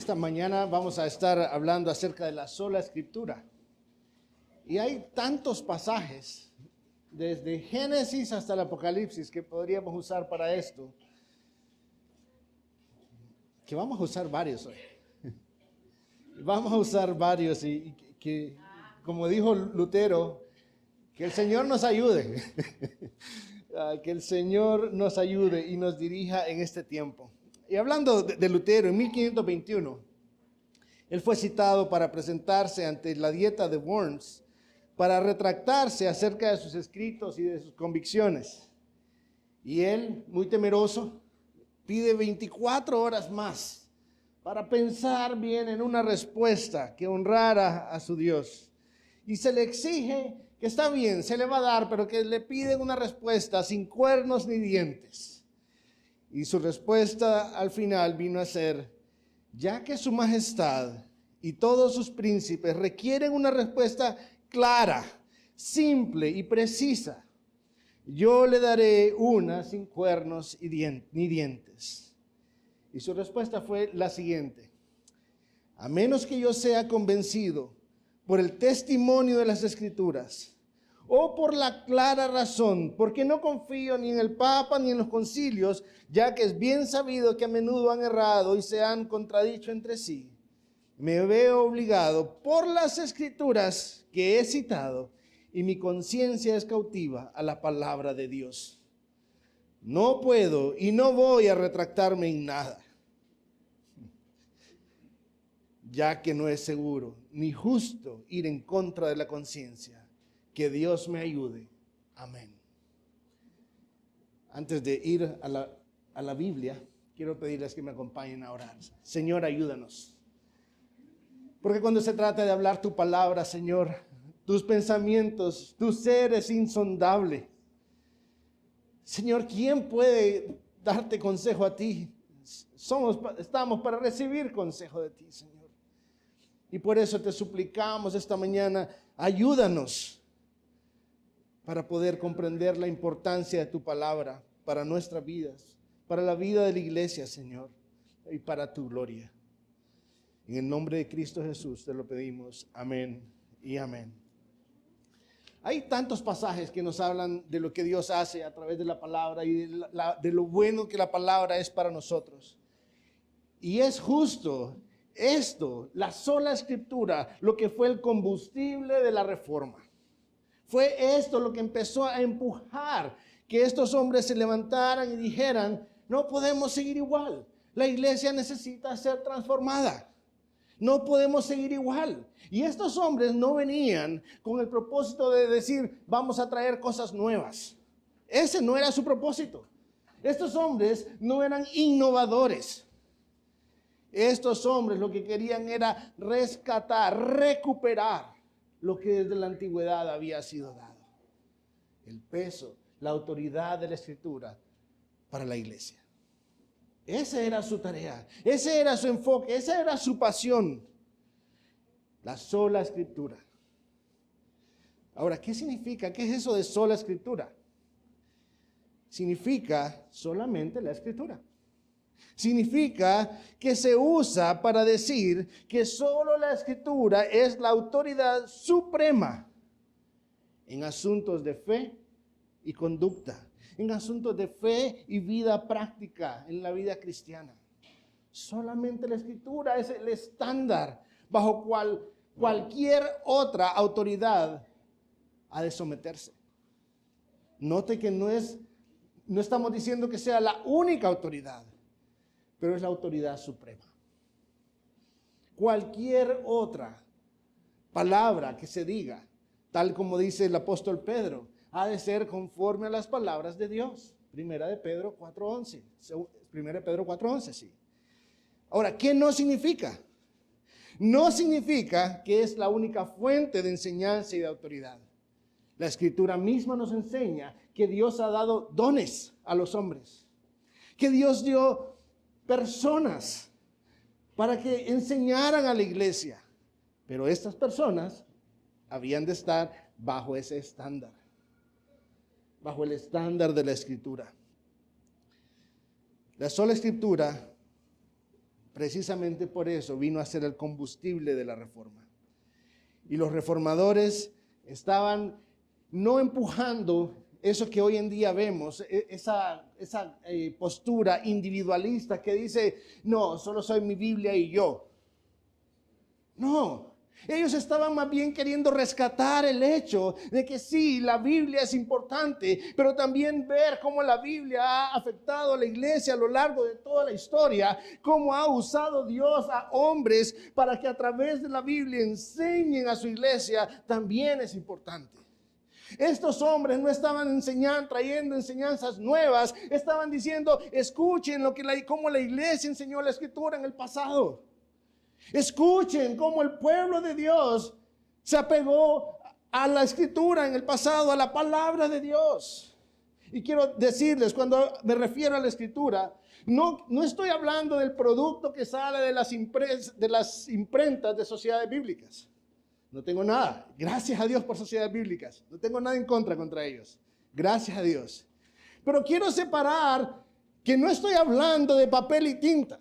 Esta mañana vamos a estar hablando acerca de la sola escritura. Y hay tantos pasajes, desde Génesis hasta el Apocalipsis, que podríamos usar para esto, que vamos a usar varios hoy. Vamos a usar varios y que, como dijo Lutero, que el Señor nos ayude. Que el Señor nos ayude y nos dirija en este tiempo. Y hablando de Lutero, en 1521, él fue citado para presentarse ante la Dieta de Worms para retractarse acerca de sus escritos y de sus convicciones. Y él, muy temeroso, pide 24 horas más para pensar bien en una respuesta que honrara a su Dios. Y se le exige que está bien, se le va a dar, pero que le piden una respuesta sin cuernos ni dientes. Y su respuesta al final vino a ser: ya que su majestad y todos sus príncipes requieren una respuesta clara, simple y precisa, yo le daré una sin cuernos ni dientes. Y su respuesta fue la siguiente: a menos que yo sea convencido por el testimonio de las Escrituras, o por la clara razón, porque no confío ni en el Papa ni en los concilios, ya que es bien sabido que a menudo han errado y se han contradicho entre sí, me veo obligado por las Escrituras que he citado, y mi conciencia es cautiva a la palabra de Dios. No puedo y no voy a retractarme en nada, ya que no es seguro ni justo ir en contra de la conciencia. Que Dios me ayude. Amén. Antes de ir a la Biblia, quiero pedirles que me acompañen a orar. Señor, ayúdanos. Porque cuando se trata de hablar tu palabra, Señor, tus pensamientos, tu ser es insondable. Señor, ¿quién puede darte consejo a ti? Estamos para recibir consejo de ti, Señor. Y por eso te suplicamos esta mañana, ayúdanos para poder comprender la importancia de tu palabra para nuestras vidas, para la vida de la iglesia, Señor, y para tu gloria. En el nombre de Cristo Jesús te lo pedimos. Amén y amén. Hay tantos pasajes que nos hablan de lo que Dios hace a través de la palabra y de lo bueno que la palabra es para nosotros. Y es justo esto, la sola escritura, lo que fue el combustible de la reforma. Fue esto lo que empezó a empujar que estos hombres se levantaran y dijeran: no podemos seguir igual. La iglesia necesita ser transformada. No podemos seguir igual. Y estos hombres no venían con el propósito de decir: vamos a traer cosas nuevas. Ese no era su propósito. Estos hombres no eran innovadores. Estos hombres lo que querían era rescatar, recuperar lo que desde la antigüedad había sido dado. El peso, la autoridad de la Escritura para la iglesia. Esa era su tarea, ese era su enfoque, esa era su pasión. La sola Escritura. Ahora, ¿qué significa? ¿Qué es eso de sola Escritura? Significa solamente la Escritura. Significa que se usa para decir que solo la Escritura es la autoridad suprema en asuntos de fe y conducta, en asuntos de fe y vida práctica en la vida cristiana. Solamente la Escritura es el estándar bajo cual cualquier otra autoridad ha de someterse. Note que no estamos diciendo que sea la única autoridad, pero es la autoridad suprema. Cualquier otra palabra que se diga, tal como dice el apóstol Pedro, ha de ser conforme a las palabras de Dios. Primera de Pedro 4:11. Primera de Pedro 4:11, sí. Ahora, ¿qué no significa? No significa que es la única fuente de enseñanza y de autoridad. La Escritura misma nos enseña que Dios ha dado dones a los hombres, que Dios dio personas para que enseñaran a la iglesia, pero estas personas habían de estar bajo ese estándar, bajo el estándar de la Escritura. La sola Escritura Precisamente por eso vino a ser el combustible de la reforma. Y los reformadores estaban no empujando eso que hoy en día vemos, esa postura individualista que dice, no, solo soy mi Biblia y yo. No, ellos estaban más bien queriendo rescatar el hecho de que sí, la Biblia es importante, pero también ver cómo la Biblia ha afectado a la iglesia a lo largo de toda la historia, cómo ha usado Dios a hombres para que a través de la Biblia enseñen a su iglesia, también es importante. Estos hombres no estaban trayendo enseñanzas nuevas, estaban diciendo, escuchen cómo la iglesia enseñó la Escritura en el pasado. Escuchen cómo el pueblo de Dios se apegó a la Escritura en el pasado, a la palabra de Dios. Y quiero decirles, cuando me refiero a la Escritura, no estoy hablando del producto que sale de las imprentas de sociedades bíblicas. No tengo nada. Gracias a Dios por sociedades bíblicas. No tengo nada en contra ellos. Gracias a Dios. Pero quiero separar que no estoy hablando de papel y tinta.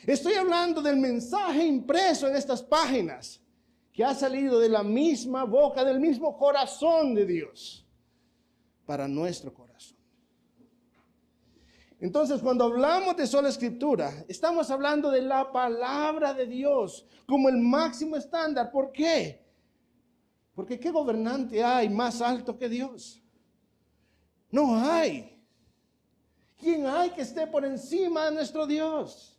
Estoy hablando del mensaje impreso en estas páginas que ha salido de la misma boca, del mismo corazón de Dios para nuestro corazón. Entonces, cuando hablamos de sola Escritura, estamos hablando de la palabra de Dios como el máximo estándar. ¿Por qué? Porque ¿qué gobernante hay más alto que Dios? No hay. ¿Quién hay que esté por encima de nuestro Dios?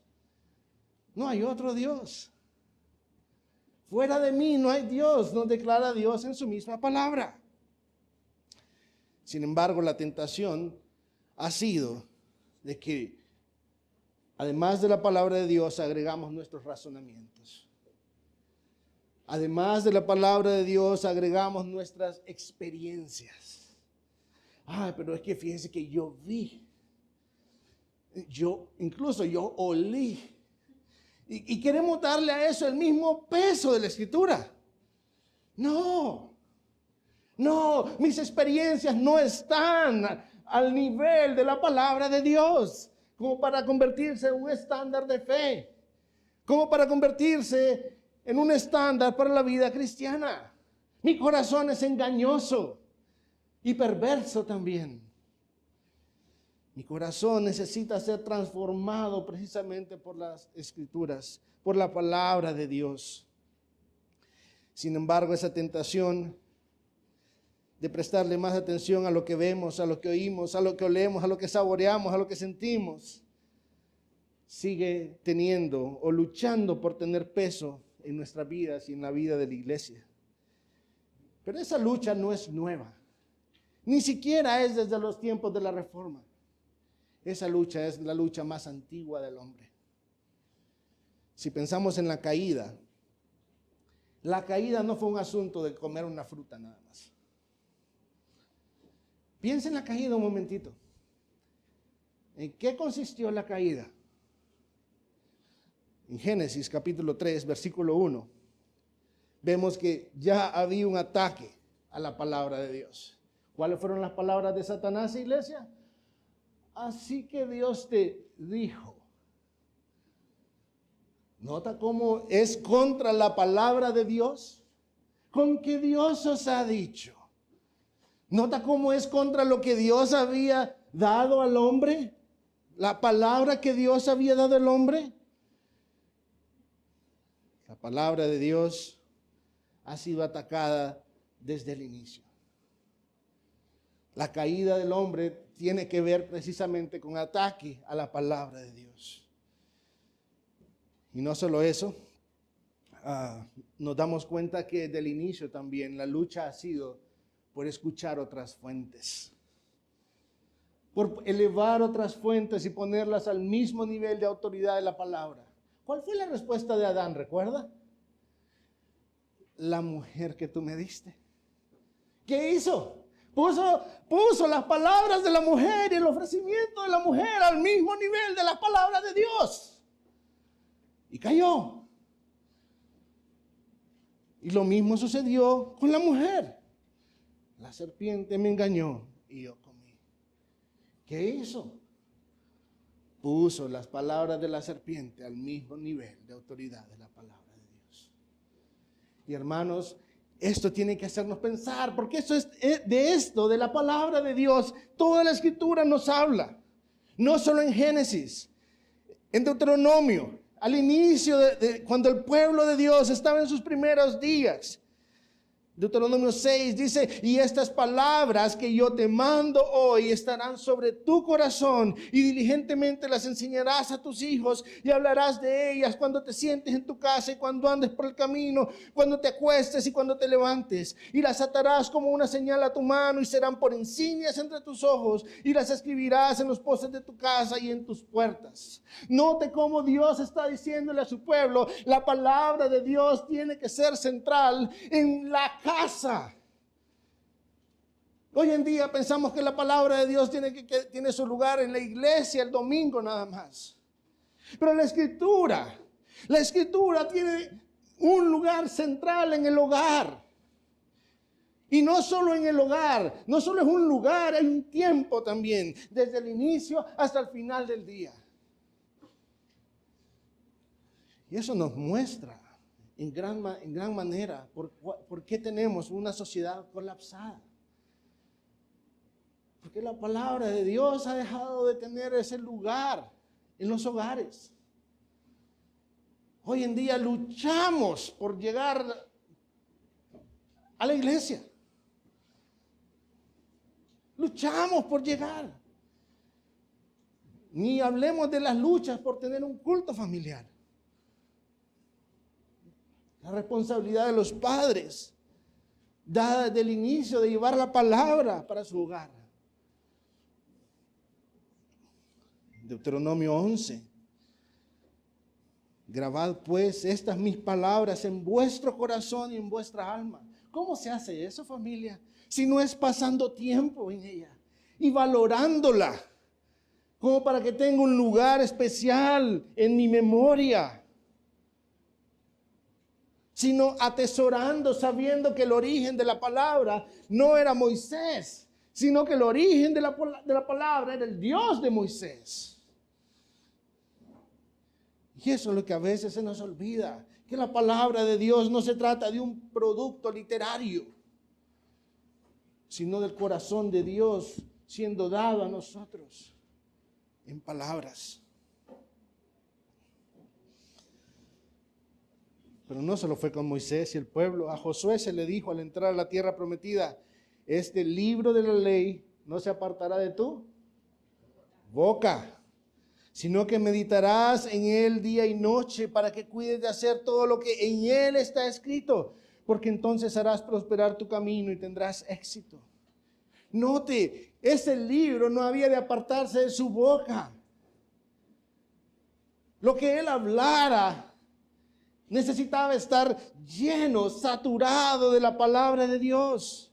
No hay otro Dios. Fuera de mí no hay Dios, nos declara Dios en su misma palabra. Sin embargo, la tentación ha sido de que, además de la palabra de Dios, agregamos nuestros razonamientos. Además de la palabra de Dios, agregamos nuestras experiencias. Pero es que fíjense que yo vi, incluso yo olí. Y queremos darle a eso el mismo peso de la Escritura. No, mis experiencias no están al nivel de la palabra de Dios, como para convertirse en un estándar de fe, como para convertirse en un estándar para la vida cristiana. Mi corazón es engañoso y perverso también. Mi corazón necesita ser transformado precisamente por las Escrituras, por la palabra de Dios. Sin embargo, esa tentación de prestarle más atención a lo que vemos, a lo que oímos, a lo que olemos, a lo que saboreamos, a lo que sentimos, sigue teniendo o luchando por tener peso en nuestras vidas y en la vida de la iglesia. Pero esa lucha no es nueva, ni siquiera es desde los tiempos de la Reforma. Esa lucha es la lucha más antigua del hombre. Si pensamos en la caída no fue un asunto de comer una fruta nada más. Piensa en la caída un momentito. ¿En qué consistió la caída? En Génesis capítulo 3, versículo 1, vemos que ya había un ataque a la palabra de Dios. ¿Cuáles fueron las palabras de Satanás, iglesia? Así que Dios te dijo. ¿Nota cómo es contra la palabra de Dios? ¿Con qué Dios os ha dicho? ¿Nota cómo es contra lo que Dios había dado al hombre? La palabra que Dios había dado al hombre. La palabra de Dios ha sido atacada desde el inicio. La caída del hombre tiene que ver precisamente con ataque a la palabra de Dios. Y no solo eso, nos damos cuenta que desde el inicio también la lucha ha sido por escuchar otras fuentes, por elevar otras fuentes y ponerlas al mismo nivel de autoridad de la palabra. ¿Cuál fue la respuesta de Adán? ¿Recuerda? La mujer que tú me diste. ¿Qué hizo? Puso las palabras de la mujer y el ofrecimiento de la mujer al mismo nivel de la palabra de Dios. Y cayó. Y lo mismo sucedió con la mujer. La serpiente me engañó y yo comí. ¿Qué hizo? puso las palabras de la serpiente al mismo nivel de autoridad de la palabra de Dios. Y hermanos, esto tiene que hacernos pensar, porque eso es de esto, de la palabra de Dios, toda la Escritura nos habla. No solo en Génesis, en Deuteronomio, al inicio cuando el pueblo de Dios estaba en sus primeros días. Deuteronomio 6 dice, y estas palabras que yo te mando hoy estarán sobre tu corazón y diligentemente las enseñarás a tus hijos y hablarás de ellas cuando te sientes en tu casa y cuando andes por el camino, cuando te acuestes y cuando te levantes. Y las atarás como una señal a tu mano y serán por insignias entre tus ojos y las escribirás en los postes de tu casa y en tus puertas. Note cómo Dios está diciéndole a su pueblo, la palabra de Dios tiene que ser central en la casa. Hoy en día pensamos que la palabra de Dios tiene su lugar en la iglesia el domingo nada más. Pero la escritura tiene un lugar central en el hogar. Y no solo en el hogar, no solo es un lugar, hay un tiempo también, desde el inicio hasta el final del día. Y eso nos muestra en gran manera por qué tenemos una sociedad colapsada. Porque la palabra de Dios ha dejado de tener ese lugar en los hogares. Hoy en día luchamos por llegar a la iglesia. Luchamos por llegar. Ni hablemos de las luchas por tener un culto familiar. La responsabilidad de los padres, dada desde el inicio de llevar la palabra para su hogar. Deuteronomio 11. Grabad pues estas mis palabras en vuestro corazón y en vuestra alma. ¿Cómo se hace eso, familia? Si no es pasando tiempo en ella y valorándola, como para que tenga un lugar especial en mi memoria. Sino atesorando, sabiendo que el origen de la palabra no era Moisés, sino que el origen de la palabra era el Dios de Moisés. Y eso es lo que a veces se nos olvida, que la palabra de Dios no se trata de un producto literario, sino del corazón de Dios siendo dado a nosotros en palabras. Pero no solo fue con Moisés y el pueblo. A Josué se le dijo al entrar a la tierra prometida, este libro de la ley no se apartará de tu boca, sino que meditarás en él día y noche para que cuides de hacer todo lo que en él está escrito, porque entonces harás prosperar tu camino y tendrás éxito. Note, ese libro no había de apartarse de su boca. Lo que él hablara necesitaba estar lleno, saturado de la palabra de Dios.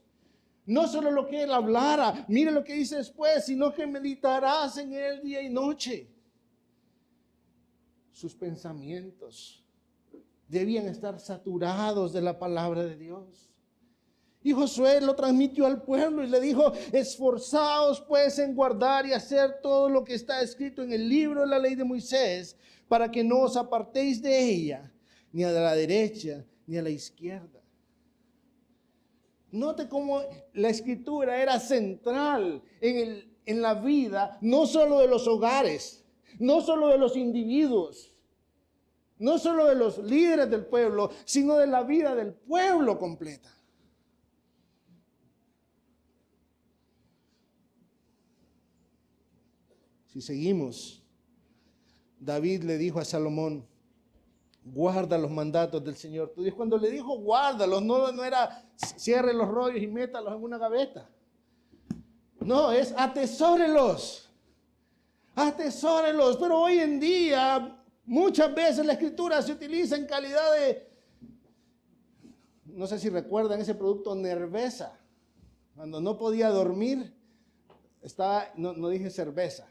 No solo lo que él hablara, mire lo que dice después, sino que meditarás en él día y noche. Sus pensamientos debían estar saturados de la palabra de Dios. Y Josué lo transmitió al pueblo y le dijo, esforzaos pues en guardar y hacer todo lo que está escrito en el libro de la ley de Moisés, para que no os apartéis de ella, ni a la derecha, ni a la izquierda. Note cómo la escritura era central en la vida, no solo de los hogares, no solo de los individuos, no solo de los líderes del pueblo, sino de la vida del pueblo completa. Si seguimos, David le dijo a Salomón, guarda los mandatos del Señor. Tú dices, cuando le dijo guárdalos, no era cierre los rollos y métalos en una gaveta. No, es atesórelos. Atesórelos. Pero hoy en día, muchas veces la escritura se utiliza en calidad de, no sé si recuerdan ese producto Nervesa. Cuando no podía dormir, no dije cerveza.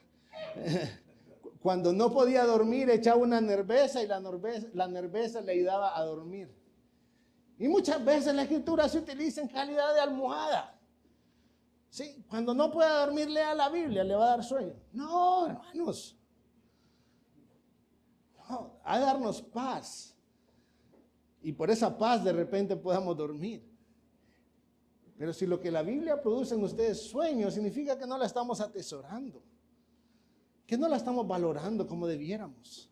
Cuando no podía dormir, echaba una Nervesa y la Nervesa le ayudaba a dormir. Y muchas veces la escritura se utiliza en calidad de almohada. ¿Sí? Cuando no pueda dormir, lea la Biblia, le va a dar sueño. No, hermanos. No, a darnos paz. Y por esa paz de repente podamos dormir. Pero si lo que la Biblia produce en ustedes es sueño, significa que no la estamos atesorando, que no la estamos valorando como debiéramos.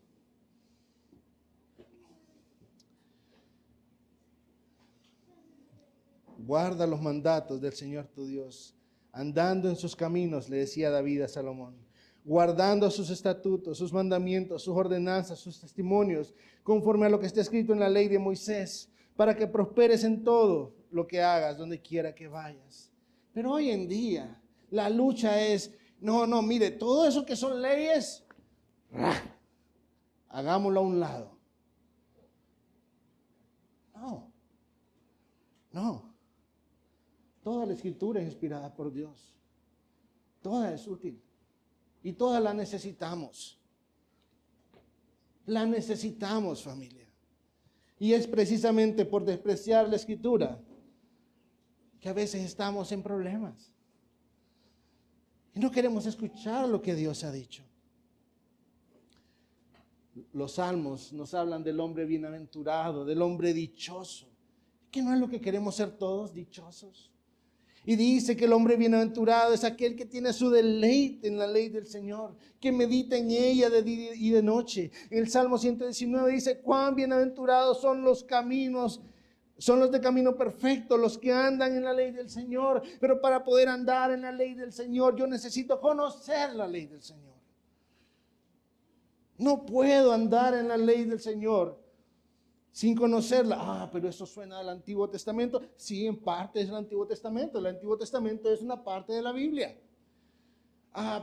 Guarda los mandatos del Señor tu Dios, andando en sus caminos, le decía David a Salomón, guardando sus estatutos, sus mandamientos, sus ordenanzas, sus testimonios, conforme a lo que está escrito en la ley de Moisés, para que prosperes en todo lo que hagas, donde quiera que vayas. Pero hoy en día, la lucha es, no, mire, todo eso que son leyes, hagámoslo a un lado. No. Toda la Escritura es inspirada por Dios. Toda es útil. Y toda la necesitamos. La necesitamos, familia. Y es precisamente por despreciar la Escritura que a veces estamos en problemas. Y no queremos escuchar lo que Dios ha dicho. Los salmos nos hablan del hombre bienaventurado, del hombre dichoso. ¿Qué no es lo que queremos ser todos, dichosos? Y dice que el hombre bienaventurado es aquel que tiene su deleite en la ley del Señor, que medita en ella de día y de noche. En el Salmo 119 dice, cuán bienaventurados son los caminos, son los de camino perfecto, los que andan en la ley del Señor. Pero para poder andar en la ley del Señor, yo necesito conocer la ley del Señor. No puedo andar en la ley del Señor sin conocerla. Pero eso suena al Antiguo Testamento. Sí, en parte es el Antiguo Testamento. El Antiguo Testamento es una parte de la Biblia.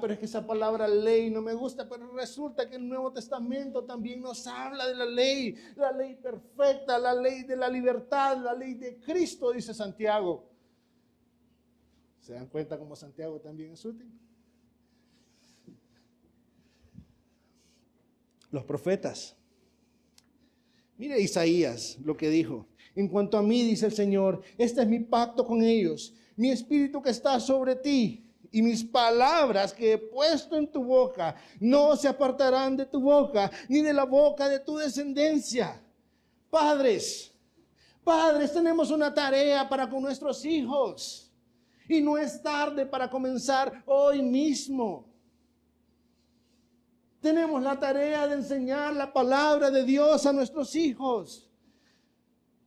Pero es que esa palabra ley no me gusta. Pero resulta que el Nuevo Testamento también nos habla de la ley perfecta, la ley de la libertad, la ley de Cristo, dice Santiago. ¿Se dan cuenta cómo Santiago también es útil? Los profetas. Mire Isaías lo que dijo. En cuanto a mí, dice el Señor, este es mi pacto con ellos, mi espíritu que está sobre ti y mis palabras que he puesto en tu boca no se apartarán de tu boca ni de la boca de tu descendencia. Padres, tenemos una tarea para con nuestros hijos y no es tarde para comenzar hoy mismo. Tenemos la tarea de enseñar la palabra de Dios a nuestros hijos.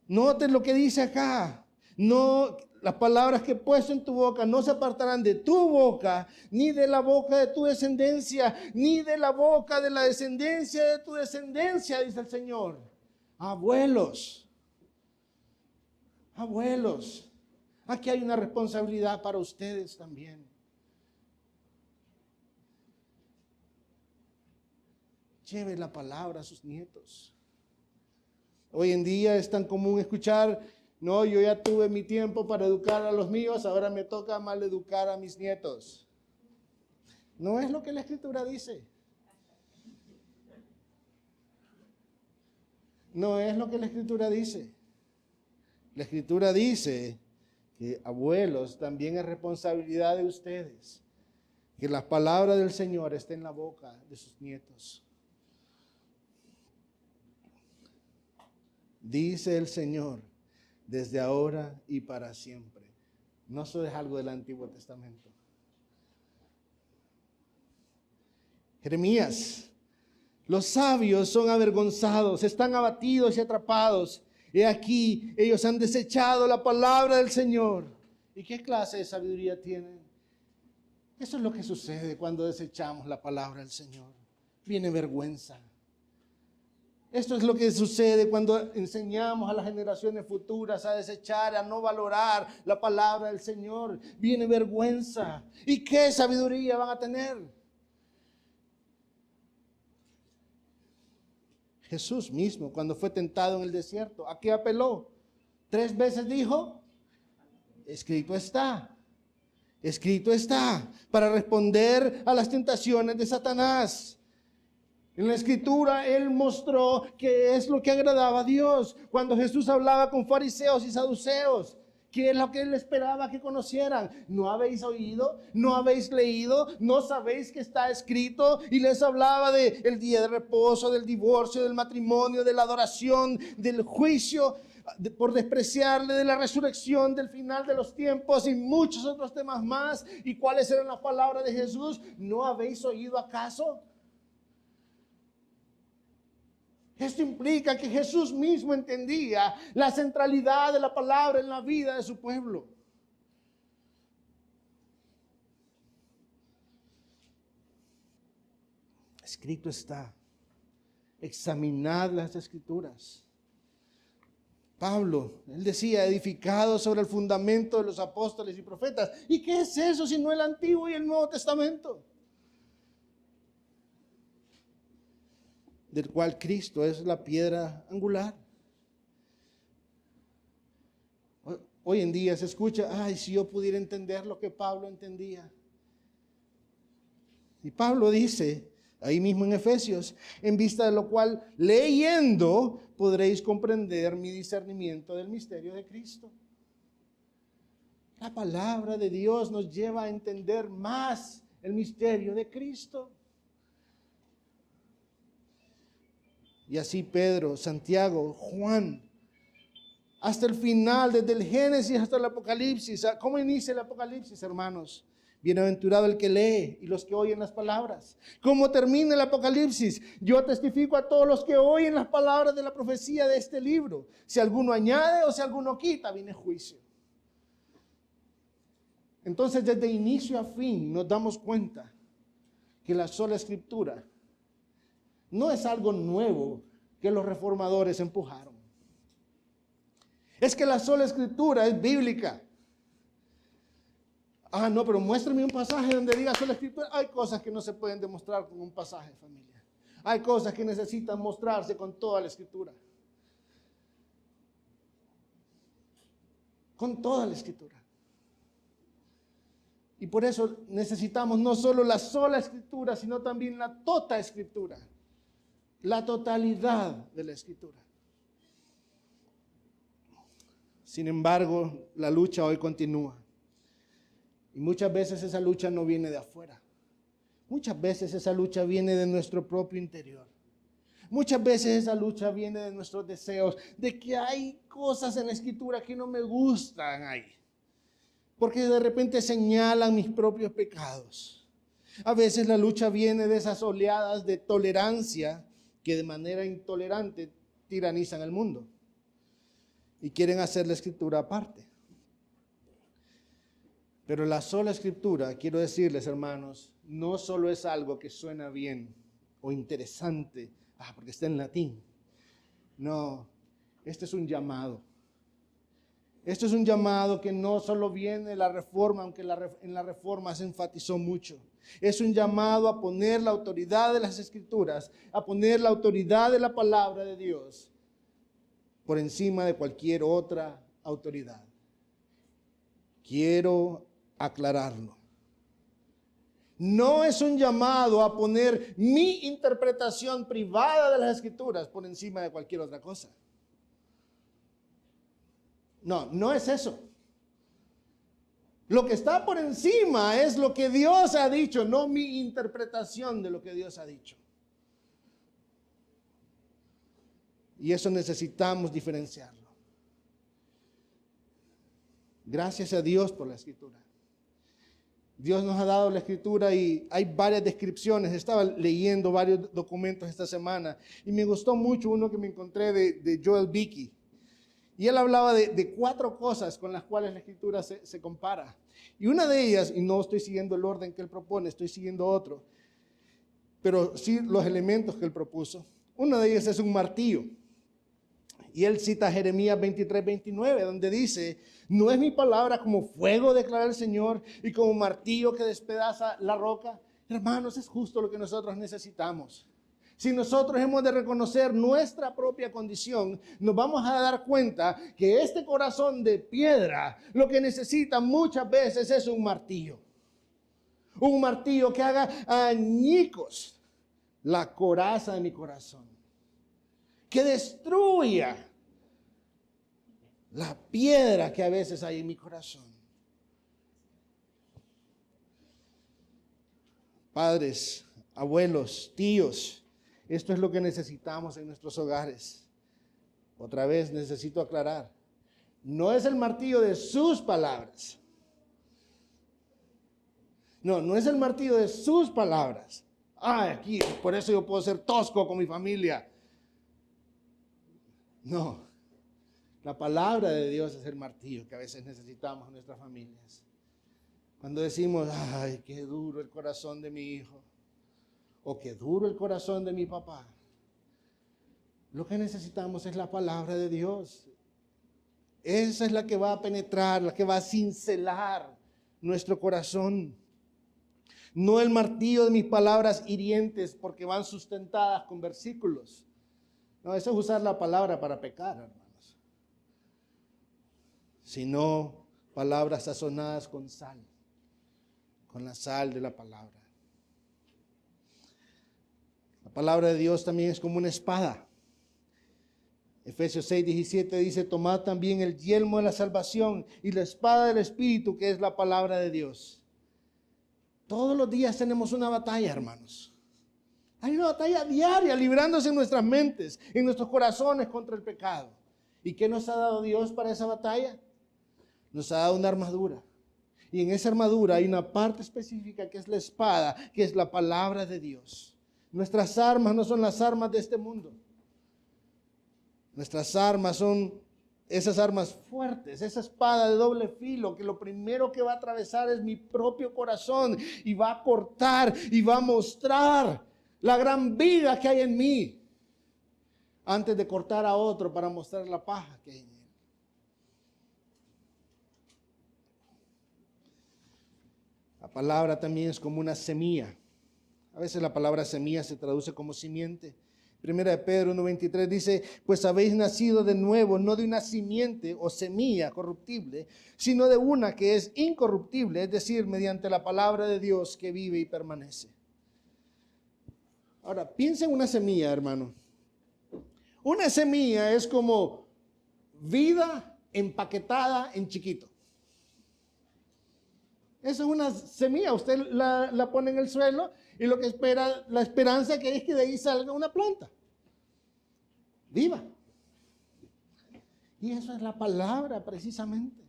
Noten lo que dice acá. No, las palabras que he puesto en tu boca no se apartarán de tu boca, ni de la boca de tu descendencia, ni de la boca de la descendencia de tu descendencia, dice el Señor. Abuelos, aquí hay una responsabilidad para ustedes también. Lleve la palabra a sus nietos. Hoy en día es tan común escuchar, no, yo ya tuve mi tiempo para educar a los míos, ahora me toca maleducar a mis nietos. No es lo que la Escritura dice. No es lo que la Escritura dice. La Escritura dice que abuelos, también es responsabilidad de ustedes que la palabra del Señor esté en la boca de sus nietos. Dice el Señor, desde ahora y para siempre. No eso es algo del Antiguo Testamento. Jeremías, los sabios son avergonzados, están abatidos y atrapados. He aquí, ellos han desechado la palabra del Señor. ¿Y qué clase de sabiduría tienen? Eso es lo que sucede cuando desechamos la palabra del Señor. Viene vergüenza. Esto es lo que sucede cuando enseñamos a las generaciones futuras a desechar, a no valorar la palabra del Señor. Viene vergüenza. ¿Y qué sabiduría van a tener? Jesús mismo, cuando fue tentado en el desierto, ¿a qué apeló? 3 veces dijo, escrito está. Escrito está, para responder a las tentaciones de Satanás. En la Escritura, Él mostró que es lo que agradaba a Dios. Cuando Jesús hablaba con fariseos y saduceos, ¿Qué es lo que él esperaba que conocieran? ¿No habéis oído? ¿No habéis leído? ¿No sabéis que está escrito? Y les hablaba del día de reposo, del divorcio, del matrimonio, de la adoración, del juicio por despreciarle, de la resurrección, del final de los tiempos y muchos otros temas más. ¿Y cuáles eran las palabras de Jesús? ¿No habéis oído acaso? Esto implica que Jesús mismo entendía la centralidad de la palabra en la vida de su pueblo. Escrito está, examinad las Escrituras. Pablo, él decía, edificado sobre el fundamento de los apóstoles y profetas. ¿Y qué es eso sino el Antiguo y el Nuevo Testamento? Del cual Cristo es la piedra angular. Hoy en día se escucha, ay, si yo pudiera entender lo que Pablo entendía. Y Pablo dice, ahí mismo en Efesios, en vista de lo cual, leyendo, podréis comprender mi discernimiento del misterio de Cristo. La palabra de Dios nos lleva a entender más el misterio de Cristo. Y así Pedro, Santiago, Juan, hasta el final, desde el Génesis hasta el Apocalipsis. ¿Cómo inicia el Apocalipsis, hermanos? Bienaventurado el que lee y los que oyen las palabras. ¿Cómo termina el Apocalipsis? Yo testifico a todos los que oyen las palabras de la profecía de este libro. Si alguno añade o si alguno quita, viene juicio. Entonces, desde inicio a fin, nos damos cuenta que la sola Escritura no es algo nuevo que los reformadores empujaron. Es que la sola Escritura es bíblica. Ah, no, pero muéstrame un pasaje donde diga sola Escritura. Hay cosas que no se pueden demostrar con un pasaje, familia. Hay cosas que necesitan mostrarse con toda la Escritura. Con toda la Escritura. Y por eso necesitamos no solo la sola Escritura, sino también la tota Escritura. La totalidad de la Escritura. Sin embargo, la lucha hoy continúa. Y muchas veces esa lucha no viene de afuera. Muchas veces esa lucha viene de nuestro propio interior. Muchas veces esa lucha viene de nuestros deseos, de que hay cosas en la Escritura que no me gustan ahí. Porque de repente señalan mis propios pecados. A veces la lucha viene de esas oleadas de tolerancia que de manera intolerante tiranizan el mundo y quieren hacer la Escritura aparte. Pero la sola Escritura, quiero decirles, hermanos, no solo es algo que suena bien o interesante, porque está en latín. No, este es un llamado. Esto es un llamado que no solo viene de la Reforma, aunque en la Reforma se enfatizó mucho. Es un llamado a poner la autoridad de las Escrituras, a poner la autoridad de la palabra de Dios por encima de cualquier otra autoridad. Quiero aclararlo. No es un llamado a poner mi interpretación privada de las Escrituras por encima de cualquier otra cosa. No, no es eso. Lo que está por encima es lo que Dios ha dicho, no mi interpretación de lo que Dios ha dicho. Y eso necesitamos diferenciarlo. Gracias a Dios por la Escritura. Dios nos ha dado la Escritura y hay varias descripciones. Estaba leyendo varios documentos esta semana y me gustó mucho uno que me encontré de Joel Beeke. Y él hablaba de 4 cosas con las cuales la Escritura se compara. Y una de ellas, y no estoy siguiendo el orden que él propone, estoy siguiendo otro, pero sí los elementos que él propuso. Una de ellas es un martillo. Y él cita Jeremías 23:29, donde dice, ¿no es mi palabra como fuego, declara el Señor, y como martillo que despedaza la roca? Hermanos, es justo lo que nosotros necesitamos. Si nosotros hemos de reconocer nuestra propia condición, nos vamos a dar cuenta que este corazón de piedra lo que necesita muchas veces es un martillo. Un martillo que haga añicos la coraza de mi corazón. Que destruya la piedra que a veces hay en mi corazón. Padres, abuelos, tíos, esto es lo que necesitamos en nuestros hogares. Otra vez necesito aclarar, no es el martillo de sus palabras. No es el martillo de sus palabras. Aquí, por eso yo puedo ser tosco con mi familia. No, la palabra de Dios es el martillo que a veces necesitamos en nuestras familias. Cuando decimos, ay, qué duro el corazón de mi hijo, o qué duro el corazón de mi papá, lo que necesitamos es la palabra de Dios. Esa es la que va a penetrar, la que va a cincelar nuestro corazón. No el martillo de mis palabras hirientes porque van sustentadas con versículos. No, eso es usar la palabra para pecar, hermanos. Sino palabras sazonadas con sal, con la sal de la palabra. La palabra de Dios también es como una espada. Efesios 6:17 dice, tomad también el yelmo de la salvación y la espada del Espíritu, que es la palabra de Dios. Todos los días tenemos una batalla, hermanos. Hay una batalla diaria librándose en nuestras mentes, en nuestros corazones contra el pecado. ¿Y qué nos ha dado Dios para esa batalla? Nos ha dado una armadura. Y en esa armadura hay una parte específica que es la espada, que es la palabra de Dios. Nuestras armas no son las armas de este mundo. Nuestras armas son esas armas fuertes, esa espada de doble filo, que lo primero que va a atravesar es mi propio corazón y va a cortar y va a mostrar la gran vida que hay en mí antes de cortar a otro para mostrar la paja que hay en él. La palabra también es como una semilla. A veces la palabra semilla se traduce como simiente. Primera de Pedro 1:23 dice, pues habéis nacido de nuevo, no de una simiente o semilla corruptible, sino de una que es incorruptible, es decir, mediante la palabra de Dios que vive y permanece. Ahora, piensa en una semilla, hermano. Una semilla es como vida empaquetada en chiquito. Esa es una semilla, usted la pone en el suelo y lo que espera, la esperanza que es que de ahí salga una planta viva. Y eso es la palabra precisamente.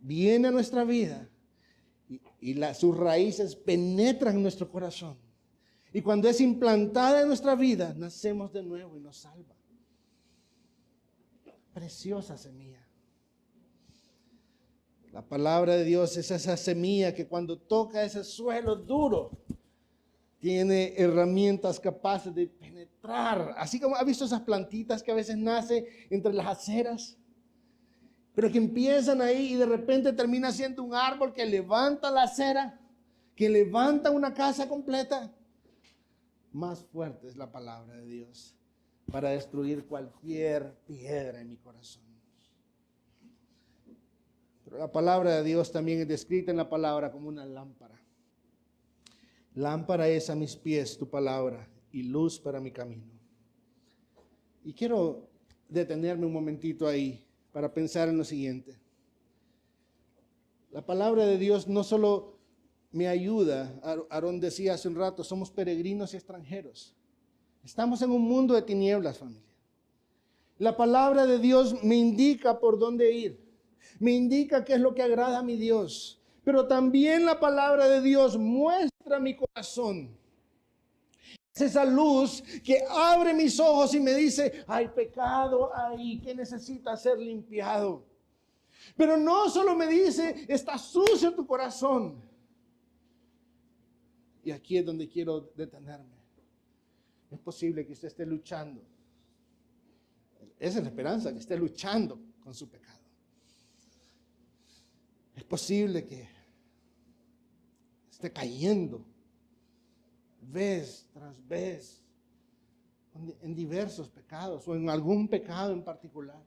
Viene a nuestra vida y sus raíces penetran en nuestro corazón. Y cuando es implantada en nuestra vida, nacemos de nuevo y nos salva. Preciosa semilla. La palabra de Dios es esa semilla que cuando toca ese suelo duro, tiene herramientas capaces de penetrar. Así como ha visto esas plantitas que a veces nacen entre las aceras, pero que empiezan ahí y de repente termina siendo un árbol que levanta la acera, que levanta una casa completa. Más fuerte es la palabra de Dios para destruir cualquier piedra en mi corazón. Pero la palabra de Dios también es descrita en la palabra como una lámpara. Lámpara es a mis pies tu palabra y luz para mi camino. Y quiero detenerme un momentito ahí para pensar en lo siguiente. La palabra de Dios no solo me ayuda, Aarón decía hace un rato, somos peregrinos y extranjeros. Estamos en un mundo de tinieblas, familia. La palabra de Dios me indica por dónde ir. Me indica qué es lo que agrada a mi Dios. Pero también la palabra de Dios muestra mi corazón. Es esa luz que abre mis ojos y me dice, hay pecado ahí que necesita ser limpiado. Pero no solo me dice, está sucio tu corazón. Y aquí es donde quiero detenerme. Es posible que usted esté luchando. Esa es la esperanza, que esté luchando con su pecado. Es posible que esté cayendo vez tras vez en diversos pecados o en algún pecado en particular.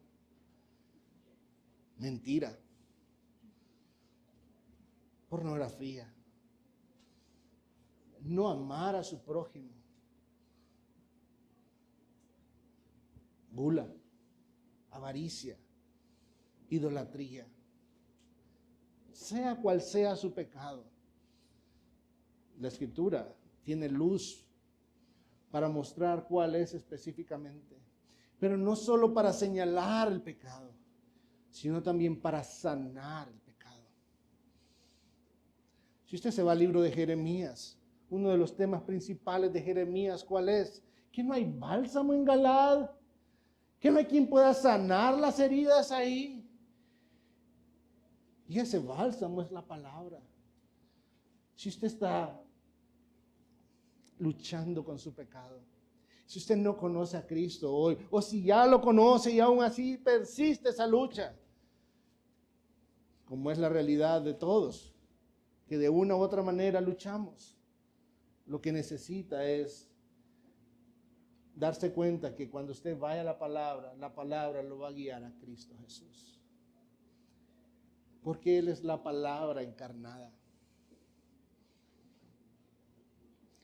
Mentira, pornografía, no amar a su prójimo, gula, avaricia, idolatría. Sea cual sea su pecado, la Escritura tiene luz para mostrar cuál es específicamente. Pero no solo para señalar el pecado, sino también para sanar el pecado. Si usted se va al libro de Jeremías, uno de los temas principales de Jeremías, ¿cuál es? Que no hay bálsamo en Galaad, que no hay quien pueda sanar las heridas ahí. Y ese bálsamo es la palabra. Si usted está luchando con su pecado, si usted no conoce a Cristo hoy, o si ya lo conoce y aún así persiste esa lucha, como es la realidad de todos, que de una u otra manera luchamos, lo que necesita es darse cuenta que cuando usted vaya a la palabra lo va a guiar a Cristo Jesús. Porque Él es la palabra encarnada.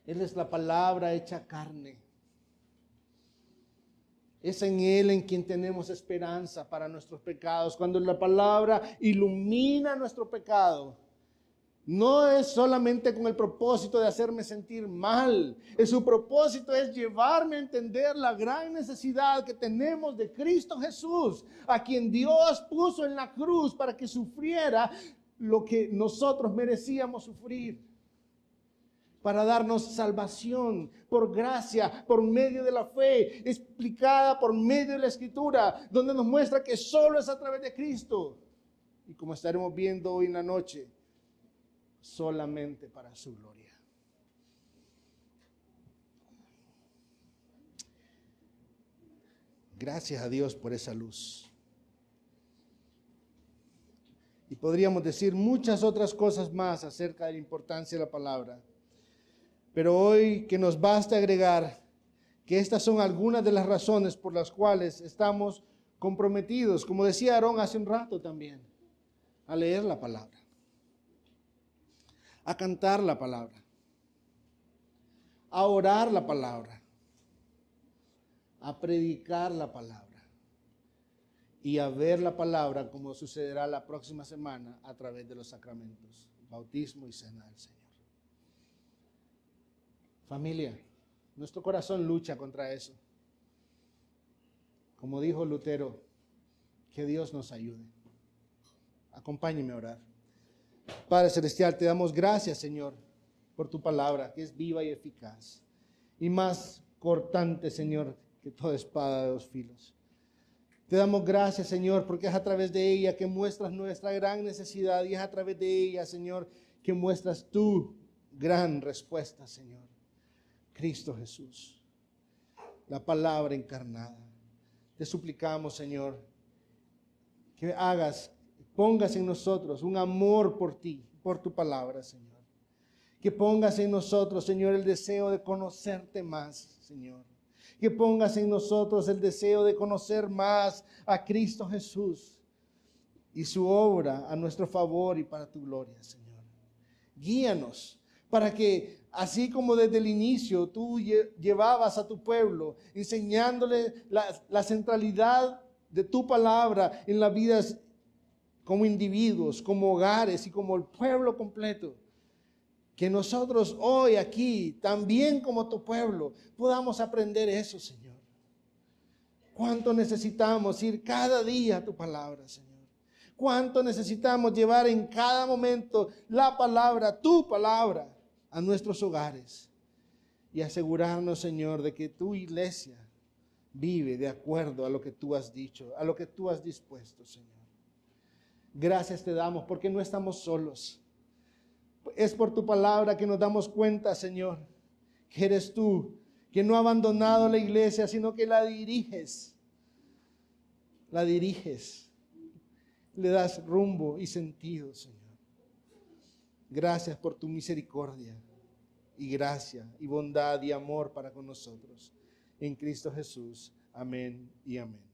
Él es la palabra hecha carne. Es en Él en quien tenemos esperanza para nuestros pecados. Cuando la palabra ilumina nuestro pecado, no es solamente con el propósito de hacerme sentir mal. Su propósito es llevarme a entender la gran necesidad que tenemos de Cristo Jesús, a quien Dios puso en la cruz para que sufriera lo que nosotros merecíamos sufrir, para darnos salvación por gracia, por medio de la fe, explicada por medio de la Escritura, donde nos muestra que solo es a través de Cristo. Y como estaremos viendo hoy en la noche, solamente para su gloria. Gracias a Dios por esa luz. Y podríamos decir muchas otras cosas más acerca de la importancia de la palabra. Pero hoy que nos basta agregar que estas son algunas de las razones por las cuales estamos comprometidos, como decía Aarón hace un rato también, a leer la palabra, a cantar la palabra, a orar la palabra, a predicar la palabra y a ver la palabra como sucederá la próxima semana a través de los sacramentos, bautismo y cena del Señor. Familia, nuestro corazón lucha contra eso. Como dijo Lutero, que Dios nos ayude. Acompáñeme a orar. Padre Celestial, te damos gracias, Señor, por tu palabra, que es viva y eficaz, y más cortante, Señor, que toda espada de dos filos. Te damos gracias, Señor, porque es a través de ella que muestras nuestra gran necesidad, y es a través de ella, Señor, que muestras tu gran respuesta, Señor. Cristo Jesús, la palabra encarnada. Te suplicamos, Señor, que pongas en nosotros un amor por ti, por tu palabra, Señor. Que pongas en nosotros, Señor, el deseo de conocerte más, Señor. Que pongas en nosotros el deseo de conocer más a Cristo Jesús y su obra a nuestro favor y para tu gloria, Señor. Guíanos para que, así como desde el inicio tú llevabas a tu pueblo, enseñándole la centralidad de tu palabra en las vidas como individuos, como hogares y como el pueblo completo, que nosotros hoy aquí, también como tu pueblo, podamos aprender eso, Señor. Cuánto necesitamos ir cada día a tu palabra, Señor. Cuánto necesitamos llevar en cada momento la palabra, tu palabra, a nuestros hogares y asegurarnos, Señor, de que tu iglesia vive de acuerdo a lo que tú has dicho, a lo que tú has dispuesto, Señor. Gracias te damos porque no estamos solos. Es por tu palabra que nos damos cuenta, Señor, que eres tú, que no ha abandonado la iglesia, sino que la diriges. La diriges. Le das rumbo y sentido, Señor. Gracias por tu misericordia y gracia y bondad y amor para con nosotros. En Cristo Jesús. Amén y amén.